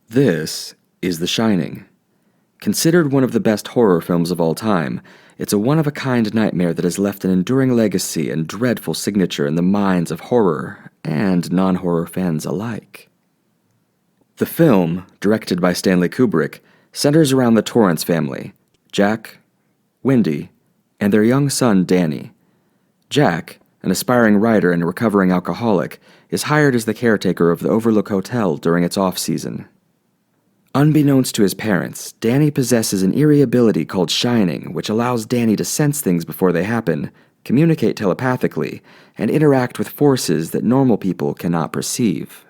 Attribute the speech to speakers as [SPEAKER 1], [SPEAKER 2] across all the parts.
[SPEAKER 1] This is The Shining. Considered one of the best horror films of all time, it's a one-of-a-kind nightmare that has left an enduring legacy and dreadful signature in the minds of horror and non-horror fans alike. The film, directed by Stanley Kubrick, centers around the Torrance family, Jack, Wendy, and their young son Danny. Jack, an aspiring writer and a recovering alcoholic, is hired as the caretaker of the Overlook Hotel during its off-season. Unbeknownst to his parents, Danny possesses an eerie ability called shining, which allows Danny to sense things before they happen, communicate telepathically, and interact with forces that normal people cannot perceive.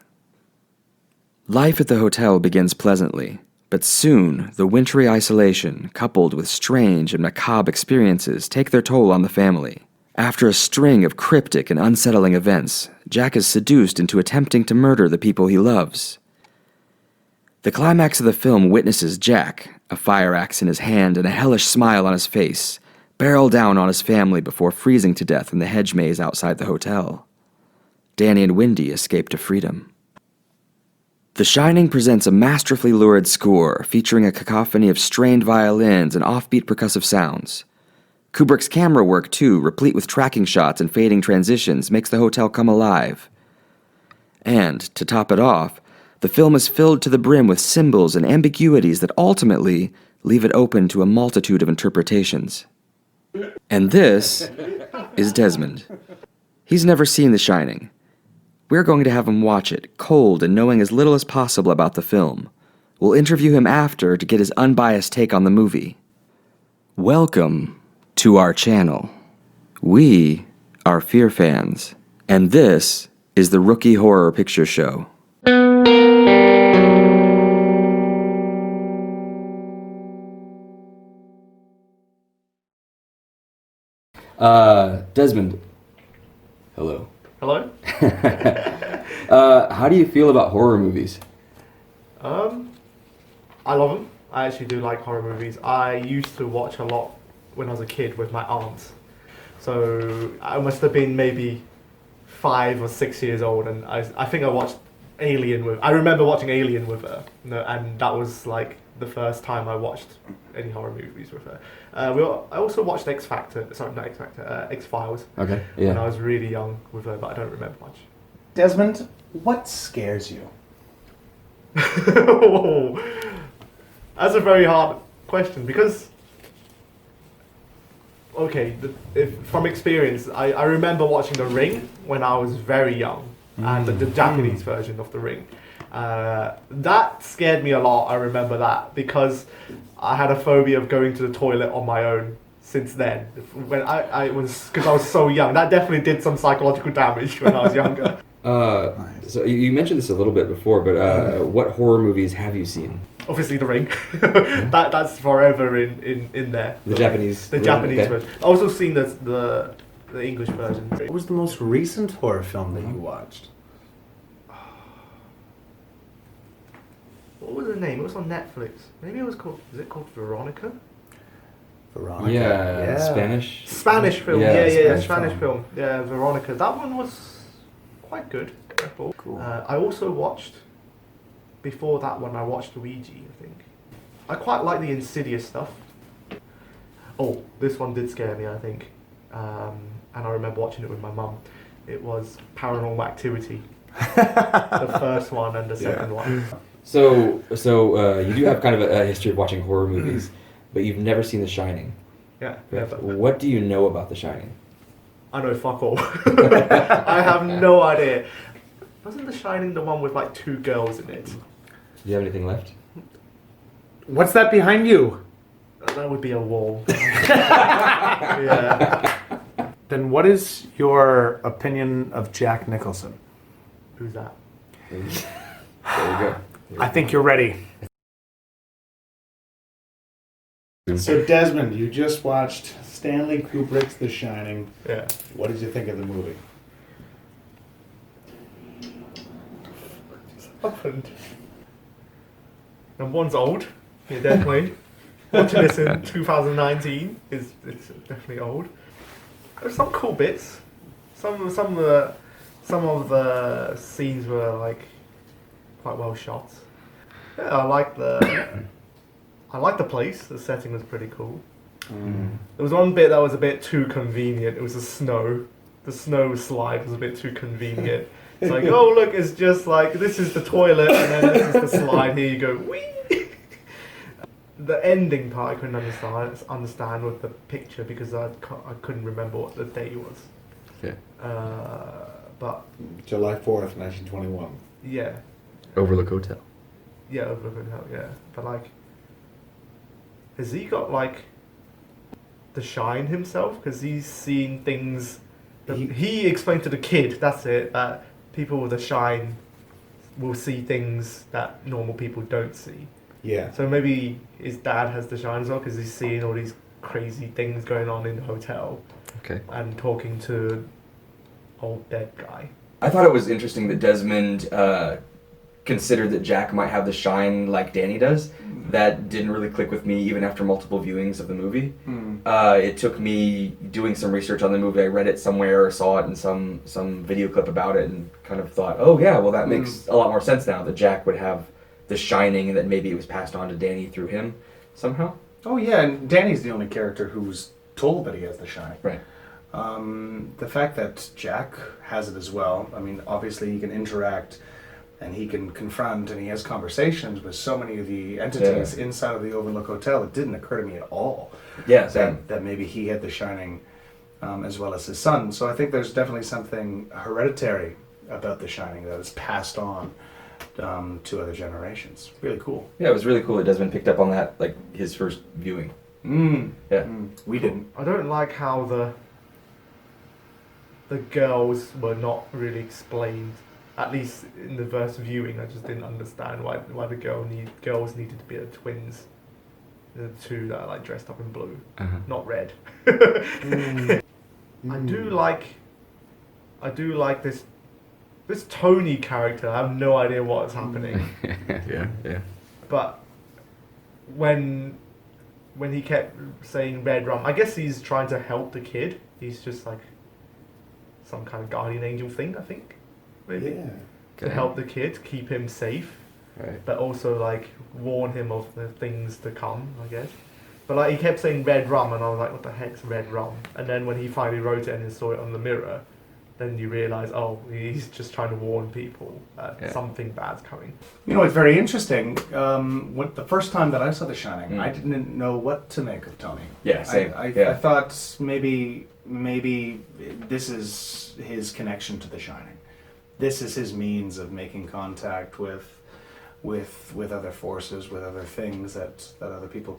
[SPEAKER 1] Life at the hotel begins pleasantly, but soon the wintry isolation, coupled with strange and macabre experiences, take their toll on the family. After a string of cryptic and unsettling events, Jack is seduced into attempting to murder the people he loves. The climax of the film witnesses Jack, a fire axe in his hand and a hellish smile on his face, barrel down on his family before freezing to death in the hedge maze outside the hotel. Danny and Wendy escape to freedom. The Shining presents a masterfully lurid score featuring a cacophony of strained violins and offbeat percussive sounds. Kubrick's camera work, too, replete with tracking shots and fading transitions, makes the hotel come alive. And, to top it off, the film is filled to the brim with symbols and ambiguities that ultimately leave it open to a multitude of interpretations. And this is Desmond. He's never seen The Shining. We're going to have him watch it, cold and knowing as little as possible about the film. We'll interview him after to get his unbiased take on the movie. Welcome to our channel. We are Fear fans, and this is the Rookie Horror Picture Show. Desmond. Hello.
[SPEAKER 2] Hello?
[SPEAKER 1] How do you feel about horror movies?
[SPEAKER 2] I love them. I actually do like horror movies. I used to watch a lot when I was a kid with my aunts. So I must have been maybe 5 or 6 years old, and I think I watched I remember watching Alien with her, and that was like the first time I watched any horror movies with her. I also watched X-Files.
[SPEAKER 1] Okay, yeah.
[SPEAKER 2] When I was really young with her, but I don't remember much.
[SPEAKER 3] Desmond, what scares you?
[SPEAKER 2] Oh, that's a very hard question because, from experience, I remember watching The Ring when I was very young, and the Japanese version of The Ring. That scared me a lot. I remember that because I had a phobia of going to the toilet on my own since then. When because I was so young. That definitely did some psychological damage when I was younger.
[SPEAKER 1] So you mentioned this a little bit before, but what horror movies have you seen?
[SPEAKER 2] Obviously, The Ring. That's forever in there.
[SPEAKER 1] The Japanese
[SPEAKER 2] version. I've also seen the English version.
[SPEAKER 3] What was the most recent horror film that you watched?
[SPEAKER 2] What was the name? It was on Netflix. Maybe it was called. Is it called Veronica?
[SPEAKER 3] Veronica.
[SPEAKER 1] Yeah. Spanish.
[SPEAKER 2] Spanish film.
[SPEAKER 1] Yeah,
[SPEAKER 2] Spanish film. Yeah, Veronica. That one was quite good.
[SPEAKER 3] Cool.
[SPEAKER 2] I also watched. Before that one, I watched Ouija. I think. I quite like the Insidious stuff. Oh, this one did scare me. I think, and I remember watching it with my mum. It was Paranormal Activity. The first one and the second one.
[SPEAKER 1] So you do have kind of a history of watching horror movies, but you've never seen The Shining.
[SPEAKER 2] Yeah, never.
[SPEAKER 1] What do you know about The Shining?
[SPEAKER 2] I know fuck all. I have no idea. Wasn't The Shining the one with like 2 girls in it?
[SPEAKER 1] Do you have anything left?
[SPEAKER 3] What's that behind you?
[SPEAKER 2] That would be a wall. Yeah.
[SPEAKER 3] Then what is your opinion of Jack Nicholson?
[SPEAKER 2] Who's that?
[SPEAKER 1] There you go.
[SPEAKER 3] I think you're ready. So Desmond, you just watched Stanley Kubrick's The Shining.
[SPEAKER 2] Yeah.
[SPEAKER 3] What did you think of the movie?
[SPEAKER 2] Happened. Number one's old. Yeah, definitely. Watching this in 2019 it's definitely old. There's some cool bits. Some of the scenes were like quite well shot. Yeah, I like the place. The setting was pretty cool. There was one bit that was a bit too convenient. It was the snow. The snow slide was a bit too convenient. It's like, oh look, it's just like this is the toilet and then this is the slide. Here you go. Whee! The ending part I couldn't understand with the picture because I couldn't remember what the day was.
[SPEAKER 1] Yeah.
[SPEAKER 2] But
[SPEAKER 3] July 4th, 1921.
[SPEAKER 2] yeah,
[SPEAKER 1] Overlook Hotel.
[SPEAKER 2] yeah, Overlook Hotel, yeah. But like, has he got like the shine himself? Because he's seen things. He explained to the kid. That's it. That people with the shine will see things that normal people don't see.
[SPEAKER 3] Yeah.
[SPEAKER 2] So maybe his dad has the shine as well because he's seeing all these crazy things going on in the hotel.
[SPEAKER 1] Okay.
[SPEAKER 2] And talking to old dead guy.
[SPEAKER 1] I thought it was interesting that Desmond considered that Jack might have the shine like Danny does. That didn't really click with me even after multiple viewings of the movie. It took me doing some research on the movie. I read it somewhere or saw it in some video clip about it and kind of thought, oh yeah, well that makes a lot more sense now that Jack would have the shining and that maybe it was passed on to Danny through him somehow.
[SPEAKER 4] Oh yeah, and Danny's the only character who's told that he has the shine.
[SPEAKER 1] Right.
[SPEAKER 4] The fact that Jack has it as well, I mean, obviously he can interact and he can confront and he has conversations with so many of the entities inside of the Overlook Hotel. It didn't occur to me at all that maybe he had the shining as well as his son. So I think there's definitely something hereditary about the shining that is passed on to other generations. Really cool.
[SPEAKER 1] Yeah, it was really cool that Desmond picked up on that, like his first viewing.
[SPEAKER 4] We didn't.
[SPEAKER 2] I don't like how the girls were not really explained. At least in the first viewing, I just didn't understand why the girls needed to be the twins, the two that are like dressed up in blue, not red. I do like this Tony character. I have no idea what's happening.
[SPEAKER 1] Yeah.
[SPEAKER 2] But when he kept saying red rum, I guess he's trying to help the kid. He's just like some kind of guardian angel thing, I think. Maybe.
[SPEAKER 3] Yeah.
[SPEAKER 2] To help the kid, keep him safe.
[SPEAKER 1] Right.
[SPEAKER 2] But also like warn him of the things to come, I guess. But like he kept saying red rum and I was like, what the heck's red rum? And then when he finally wrote it and he saw it on the mirror, then you realise, oh, he's just trying to warn people that something bad's coming.
[SPEAKER 4] You know, it's very interesting. The first time that I saw The Shining, I didn't know what to make of Tony.
[SPEAKER 1] Yeah, same.
[SPEAKER 4] I thought maybe this is his connection to The Shining. This is his means of making contact with other forces, with other things that other people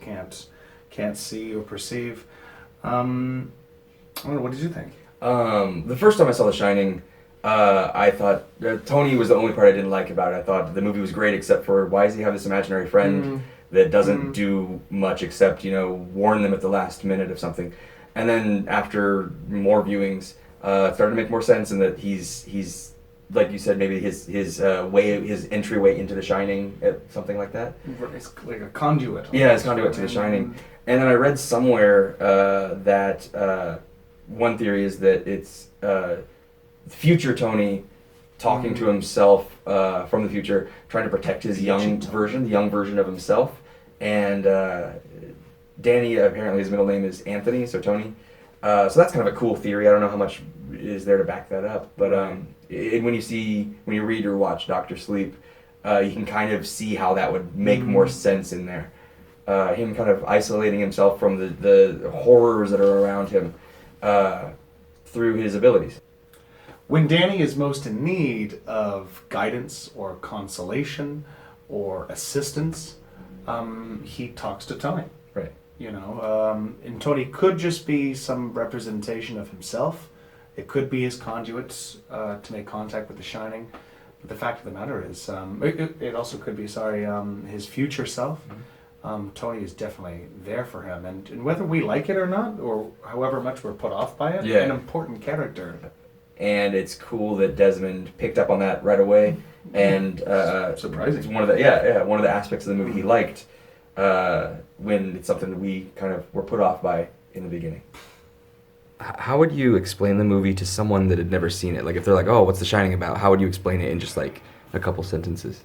[SPEAKER 4] can't see or perceive. I don't know. What did you think?
[SPEAKER 1] The first time I saw The Shining, I thought Tony was the only part I didn't like about it. I thought the movie was great except for why does he have this imaginary friend that doesn't do much except, warn them at the last minute of something. And then after more viewings, it started to make more sense in that he's like you said, maybe his entryway into The Shining, something like that.
[SPEAKER 4] It's like a conduit.
[SPEAKER 1] Yeah, it's conduit to The Shining. And then I read somewhere that one theory is that it's future Tony talking to himself from the future, trying to protect his the young version of himself. And Danny, apparently his middle name is Anthony, so Tony. So that's kind of a cool theory. I don't know how much is there to back that up, but when you read or watch Dr. Sleep, you can kind of see how that would make more sense in there. Him kind of isolating himself from the horrors that are around him through his abilities.
[SPEAKER 4] When Danny is most in need of guidance or consolation or assistance, he talks to Tony.
[SPEAKER 1] Right.
[SPEAKER 4] And Tony could just be some representation of himself. It could be his conduit to make contact with The Shining. But the fact of the matter is, it also could be, his future self. Tony is definitely there for him. And whether we like it or not, or however much we're put off by it, an important character.
[SPEAKER 1] And it's cool that Desmond picked up on that right away. And
[SPEAKER 4] surprising.
[SPEAKER 1] It's one of the aspects of the movie he liked when it's something that we kind of were put off by in the beginning. How would you explain the movie to someone that had never seen it? Like if they're like, oh, what's The Shining about? How would you explain it in just like a couple sentences?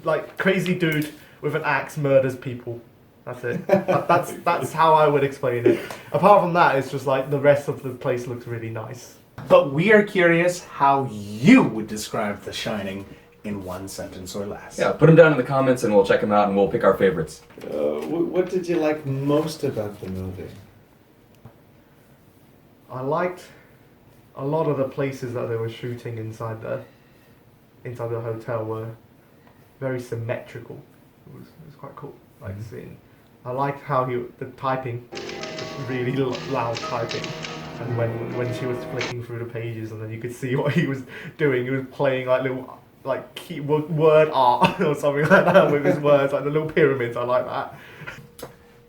[SPEAKER 2] like crazy dude with an axe murders people. That's it. That's how I would explain it. Apart from that, it's just like the rest of the place looks really nice.
[SPEAKER 4] But we are curious how you would describe The Shining in one sentence or less.
[SPEAKER 1] Yeah, put them down in the comments and we'll check them out and we'll pick our favorites.
[SPEAKER 3] What did you like most about the movie?
[SPEAKER 2] I liked a lot of the places that they were shooting inside the hotel were very symmetrical. It was quite cool, like seeing. I liked how the typing, really loud typing, and when she was flicking through the pages, and then you could see what he was doing. He was playing like little word art or something like that with his words, like the little pyramids. I like that.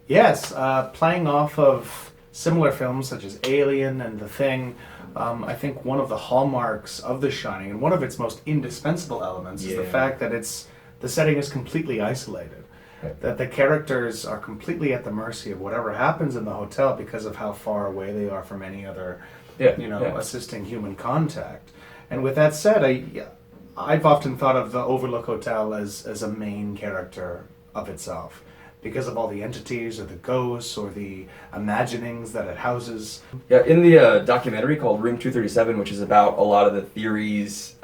[SPEAKER 4] Yes, playing off of similar films such as Alien and The Thing. I think one of the hallmarks of The Shining, and one of its most indispensable elements, is the fact that the setting is completely isolated. Right. That the characters are completely at the mercy of whatever happens in the hotel because of how far away they are from any other, assisting human contact. And with that said, I've often thought of the Overlook Hotel as a main character of itself, because of all the entities or the ghosts or the imaginings that it houses.
[SPEAKER 1] Yeah, in the documentary called Room 237, which is about a lot of the theories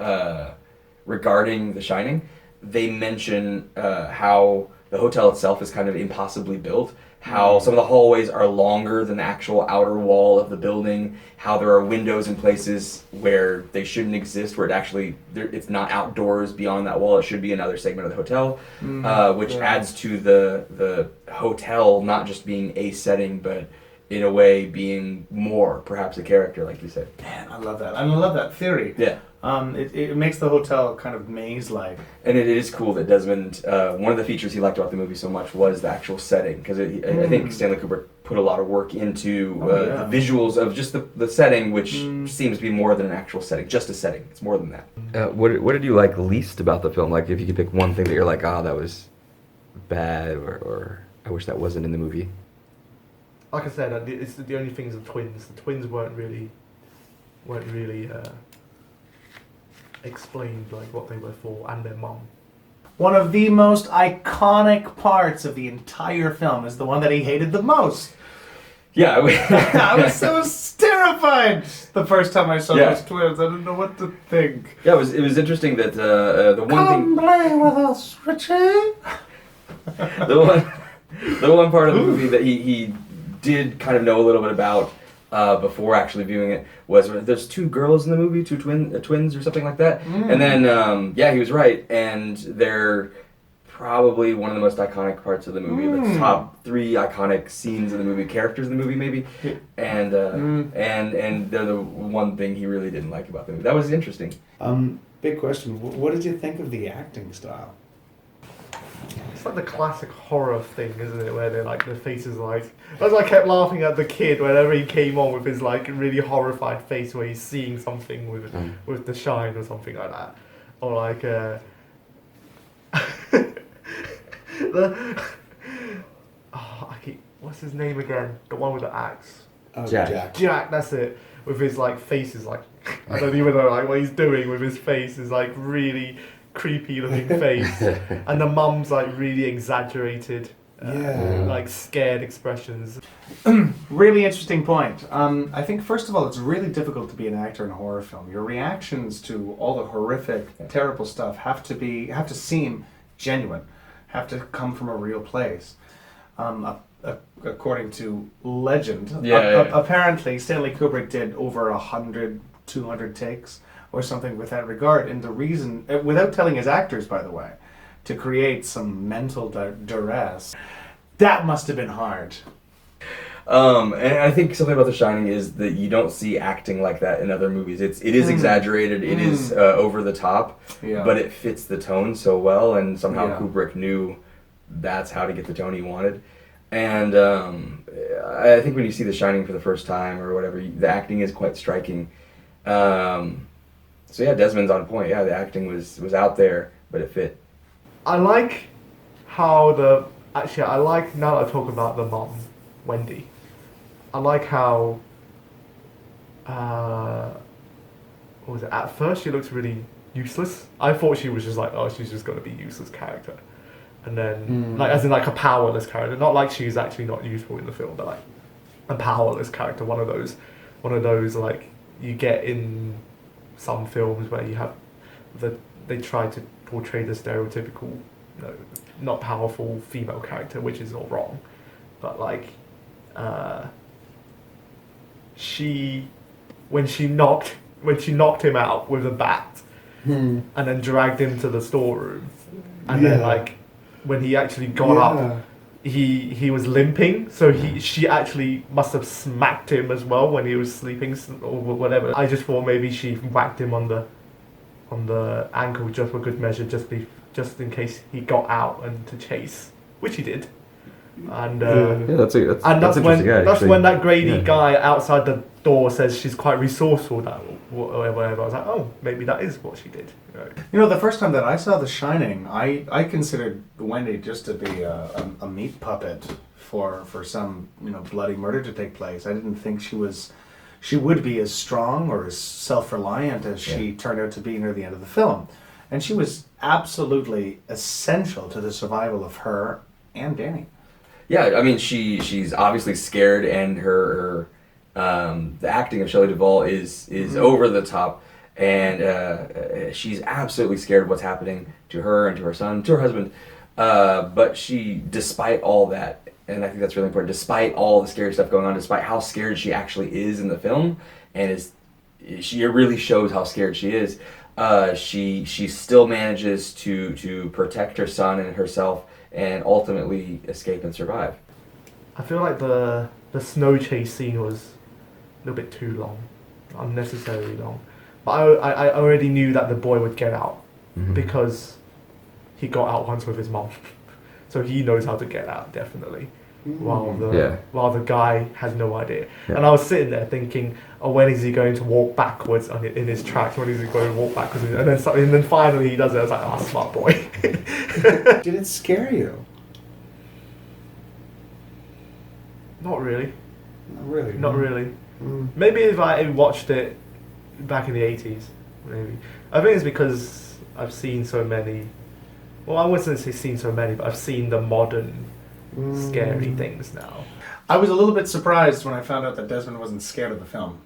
[SPEAKER 1] regarding The Shining, they mention how the hotel itself is kind of impossibly built, how some of the hallways are longer than the actual outer wall of the building, how there are windows in places where they shouldn't exist, where it's not outdoors beyond that wall, it should be another segment of the hotel, which adds to the hotel not just being a setting, but in a way being more, perhaps a character, like you said.
[SPEAKER 4] Man, I love that. I love that theory.
[SPEAKER 1] Yeah.
[SPEAKER 4] It makes the hotel kind of maze-like.
[SPEAKER 1] And it is cool that Desmond, one of the features he liked about the movie so much was the actual setting, because I think Stanley Kubrick put a lot of work into the visuals of just the setting, which seems to be more than an actual setting, just a setting. It's more than that. What did you like least about the film? Like, if you could pick one thing that you're like, that was bad, or I wish that wasn't in the movie.
[SPEAKER 2] Like I said, it's the only thing is the twins. The twins weren't really explained like what they were for, and their mum.
[SPEAKER 4] One of the most iconic parts of the entire film is the one that he hated the most.
[SPEAKER 1] Yeah,
[SPEAKER 4] I was terrified the first time I saw those twins. I didn't know what to think.
[SPEAKER 1] Yeah, it was interesting that the one
[SPEAKER 4] Come play with us, Richie.
[SPEAKER 1] the one part of the movie that he did kind of know a little bit about before actually viewing it was there's two girls in the movie, two twins or something like that. And then he was right, and they're probably one of the most iconic parts of the movie, the top 3 iconic scenes in the movie, characters in the movie maybe, and they're the one thing he really didn't like about the movie. That was interesting.
[SPEAKER 3] Big question. What did you think of the acting style?
[SPEAKER 2] It's like the classic horror thing, isn't it? Where they're like, the faces like... That's why I kept laughing at the kid whenever he came on with his like really horrified face where he's seeing something with the shine or something like that. Or like... what's his name again? The one with the axe.
[SPEAKER 3] Oh,
[SPEAKER 1] Jack.
[SPEAKER 2] Jack, that's it. With his like faces like... I don't even know like what he's doing with his face is like really... creepy looking face, and the mum's like really exaggerated, like scared expressions.
[SPEAKER 4] Really interesting point. I think first of all, it's really difficult to be an actor in a horror film. Your reactions to all the horrific, terrible stuff have to seem genuine, have to come from a real place. According to legend, apparently Stanley Kubrick did over 100, 200 takes or something with that regard, and the reason, without telling his actors, by the way, to create some mental duress. That must have been hard.
[SPEAKER 1] And I think something about The Shining is that you don't see acting like that in other movies. It is exaggerated, it is over the top, but it fits the tone so well, and somehow Kubrick knew that's how to get the tone he wanted. And I think when you see The Shining for the first time or whatever, the acting is quite striking. So Desmond's on point. Yeah, the acting was out there, but it fit.
[SPEAKER 2] I like how I like, now that I talk about the mom, Wendy, I like how, what was it, at first she looks really useless. I thought she was just like, oh, she's just gonna be a useless character, and then like as in like a powerless character, not like she's actually not useful in the film, but like a powerless character. One of those like you get in some films where you have they try to portray the stereotypical, not powerful female character, which is not wrong, but like when she knocked him out with a bat and then dragged him to the storeroom, and then like when he actually got up, he was limping, so she actually must have smacked him as well when he was sleeping or whatever. I just thought maybe she whacked him on the ankle just for good measure, just in case he got out and to chase, which he did. And
[SPEAKER 1] that's
[SPEAKER 2] when that Grady guy outside the door says she's quite resourceful, that whatever. I was like, oh, maybe that is what she did.
[SPEAKER 4] The first time that I saw The Shining, I considered Wendy just to be a meat puppet for some bloody murder to take place. I didn't think she would be as strong or as self-reliant as she turned out to be near the end of the film, and she was absolutely essential to the survival of her and Danny.
[SPEAKER 1] Yeah, I mean, she's obviously scared, and her the acting of Shelley Duvall is over the top, and she's absolutely scared of what's happening to her and to her son, to her husband. But she, despite all that, and I think that's really important, despite all the scary stuff going on, despite how scared she actually is in the film, and she really shows how scared she is, she still manages to protect her son and herself, and ultimately escape and survive.
[SPEAKER 2] I feel like the snow chase scene was a little bit too long, unnecessarily long. But I already knew that the boy would get out because he got out once with his mom, so he knows how to get out definitely. While the guy has no idea, and I was sitting there thinking, oh, when is he going to walk backwards in his tracks? When is he going to walk backwards? And then finally he does it. I was like, oh, smart boy.
[SPEAKER 3] Did it scare you?
[SPEAKER 2] Not really.
[SPEAKER 3] Not really.
[SPEAKER 2] Maybe if I watched it back in the 80s, maybe. I think it's because I've seen so many. Well, I wouldn't say seen so many, but I've seen the modern scary things now.
[SPEAKER 4] I was a little bit surprised when I found out that Desmond wasn't scared of the film.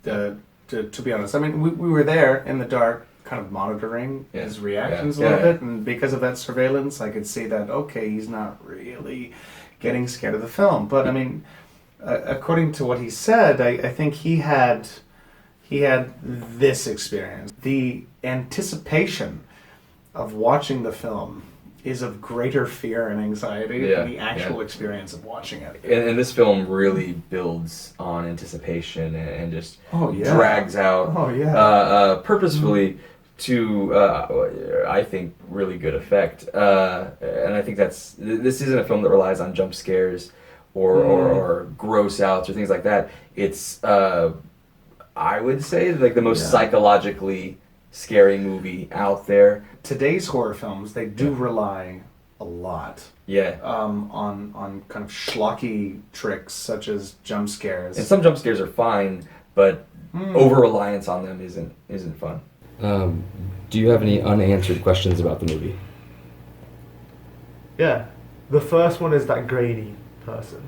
[SPEAKER 4] To be honest, I mean, we were there in the dark, kind of monitoring his reactions a little bit, and because of that surveillance, I could see that he's not really getting scared of the film. But I mean, according to what he said, I think he had this experience. The anticipation of watching the film is of greater fear and anxiety than the actual experience of watching it.
[SPEAKER 1] And this film really builds on anticipation and just drags out purposefully to, I think, really good effect. And I think this isn't a film that relies on jump scares or gross outs or things like that. It's, I would say, like the most psychologically scary movie out there.
[SPEAKER 4] Today's horror films, they do rely a lot on kind of schlocky tricks such as jump scares.
[SPEAKER 1] And some jump scares are fine, but over-reliance on them isn't fun. Do you have any unanswered questions about the movie?
[SPEAKER 2] Yeah. The first one is that Grady person.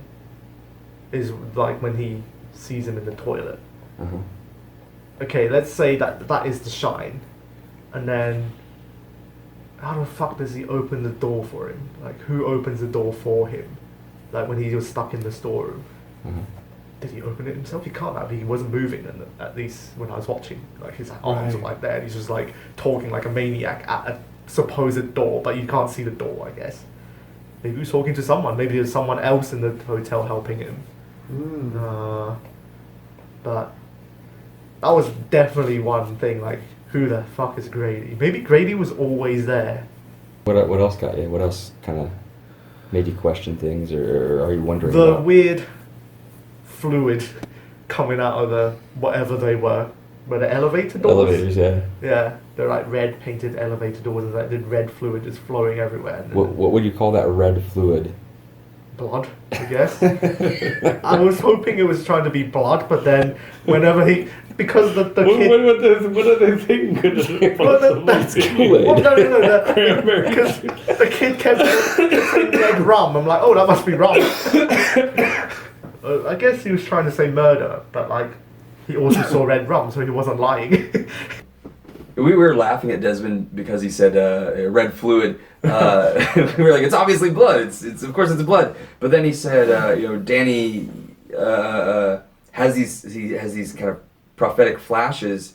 [SPEAKER 2] Is like when he sees him in the toilet.
[SPEAKER 1] Uh-huh.
[SPEAKER 2] Okay, let's say that is the shine. And then how the fuck does he open the door for him? Like, who opens the door for him? Like, when he was stuck in the storeroom.
[SPEAKER 1] Uh-huh.
[SPEAKER 2] Did he open it himself? He can't have. He wasn't moving, at least when I was watching. Like, his arms are like there, and he's just, like, talking like a maniac at a supposed door, but you can't see the door, I guess. Maybe he was talking to someone. Maybe there's someone else in the hotel helping him. But that was definitely one thing, like, who the fuck is Grady? Maybe Grady was always there.
[SPEAKER 1] What else got you? What else kind of made you question things, or are you wondering
[SPEAKER 2] the
[SPEAKER 1] about?
[SPEAKER 2] Weird fluid coming out of the whatever they were the elevator doors?
[SPEAKER 1] Elevators, yeah.
[SPEAKER 2] Yeah, they're like red painted elevator doors, and like the red fluid is flowing everywhere.
[SPEAKER 1] What would you call that red fluid?
[SPEAKER 2] blood, I guess. I was hoping it was trying to be blood, but then whenever because the kid...
[SPEAKER 3] What are they thinking could have been
[SPEAKER 2] that's
[SPEAKER 1] Kool-Aid.
[SPEAKER 2] well, no, because the kid kept saying red rum. I'm like, oh, that must be rum. I guess he was trying to say murder, but like, he also saw red rum, so he wasn't lying.
[SPEAKER 1] We were laughing at Desmond because he said red fluid. We were like, it's obviously blood. It's of course it's blood. But then he said, Danny has these kind of prophetic flashes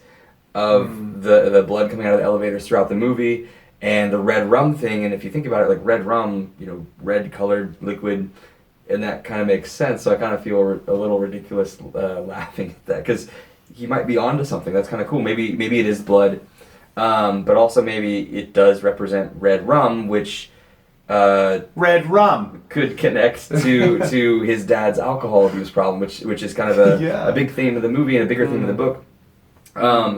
[SPEAKER 1] of the blood coming out of the elevators throughout the movie, and the red rum thing. And if you think about it, like red rum, red colored liquid, and that kind of makes sense. So I kind of feel a little ridiculous laughing at that, because he might be onto something. That's kind of cool. Maybe it is blood. But also maybe it does represent red rum, which
[SPEAKER 4] Red rum
[SPEAKER 1] could connect to his dad's alcohol abuse problem, which is kind of a big theme of the movie and a bigger theme of the book.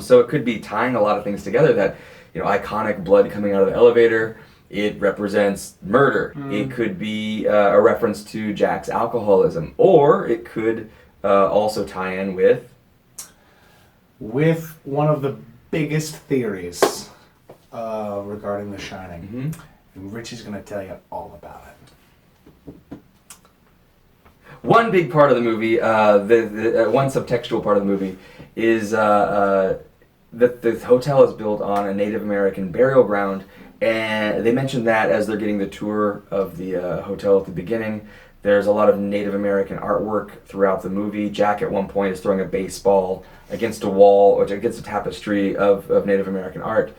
[SPEAKER 1] So it could be tying a lot of things together. That iconic blood coming out of the elevator. It represents murder. It could be a reference to Jack's alcoholism, or it could also tie in with
[SPEAKER 4] one of the biggest theories regarding The Shining. And Richie's going to tell you all about it.
[SPEAKER 1] One big part of the movie, one subtextual part of the movie, is that the hotel is built on a Native American burial ground, and they mentioned that as they're getting the tour of the hotel at the beginning. There's a lot of Native American artwork throughout the movie. Jack at one point is throwing a baseball against a wall, or against a tapestry of Native American art.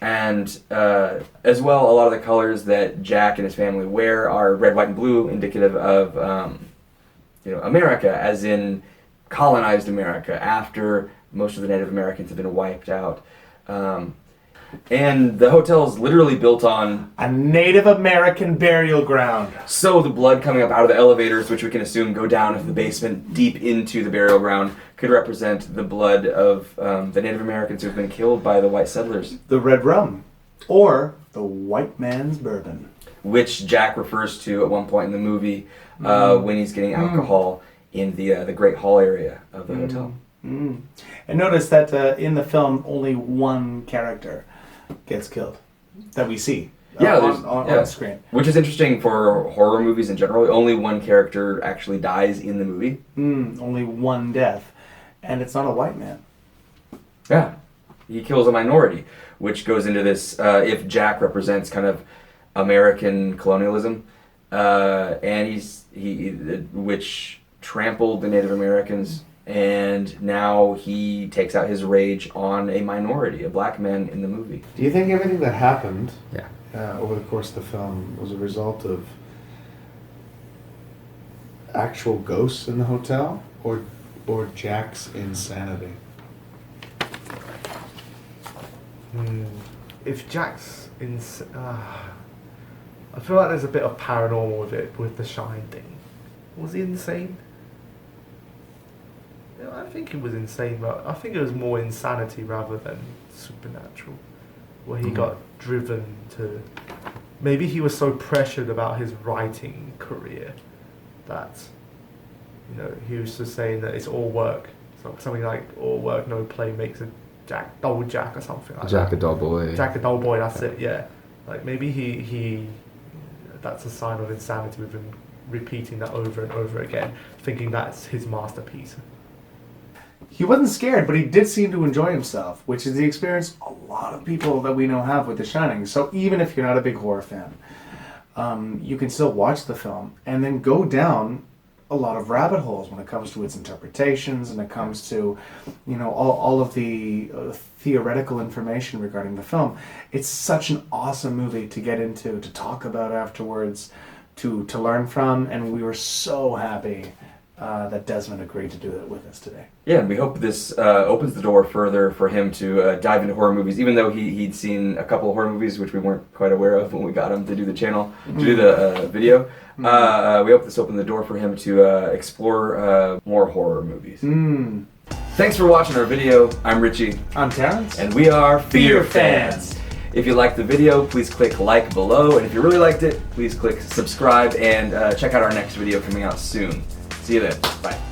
[SPEAKER 1] And as well, a lot of the colors that Jack and his family wear are red, white, and blue, indicative of America, as in colonized America, after most of the Native Americans have been wiped out. And the hotel is literally built on
[SPEAKER 4] a Native American burial ground.
[SPEAKER 1] So the blood coming up out of the elevators, which we can assume go down into the basement deep into the burial ground, could represent the blood of the Native Americans who've been killed by the white settlers.
[SPEAKER 4] The red rum, or the white man's bourbon,
[SPEAKER 1] which Jack refers to at one point in the movie when he's getting alcohol in the Great Hall area of the hotel.
[SPEAKER 4] And notice that in the film, only one character gets killed that we see on screen.
[SPEAKER 1] Which is interesting for horror movies in general. Only one character actually dies in the movie.
[SPEAKER 4] Only one death. And it's not a white man.
[SPEAKER 1] Yeah. He kills a minority, which goes into this, if Jack represents kind of American colonialism, and which trampled the Native Americans, and now he takes out his rage on a minority, a black man in the movie.
[SPEAKER 3] Do you think everything that happened over the course of the film was a result of actual ghosts in the hotel, or Jack's insanity?
[SPEAKER 2] If Jack's I feel like there's a bit of paranormal with it, with the Shine thing. Was he insane? I think he was insane, but I think it was more insanity rather than supernatural, where he got driven to... Maybe he was so pressured about his writing career that, he was just saying that it's all work. So something like, all work, no play makes a dull Jack or something like that.
[SPEAKER 1] Jack a dull boy.
[SPEAKER 2] Jack a dull boy, that's it, yeah. Like maybe he that's a sign of insanity with him repeating that over and over again, thinking that's his masterpiece.
[SPEAKER 4] He wasn't scared, but he did seem to enjoy himself, which is the experience a lot of people that we know have with The Shining. So even if you're not a big horror fan, you can still watch the film and then go down a lot of rabbit holes when it comes to its interpretations and it comes to, all of the theoretical information regarding the film. It's such an awesome movie to get into, to talk about afterwards, to learn from, and we were so happy that Desmond agreed to do it with us today.
[SPEAKER 1] Yeah, and we hope this opens the door further for him to dive into horror movies, even though he'd seen a couple of horror movies, which we weren't quite aware of when we got him to do the channel, to do the video. We hope this opened the door for him to explore more horror movies. Thanks for watching our video. I'm Richie.
[SPEAKER 4] I'm Terrence.
[SPEAKER 1] And we are Fear Fans. If you liked the video, please click like below, and if you really liked it, please click subscribe and check out our next video coming out soon. See you then. Bye.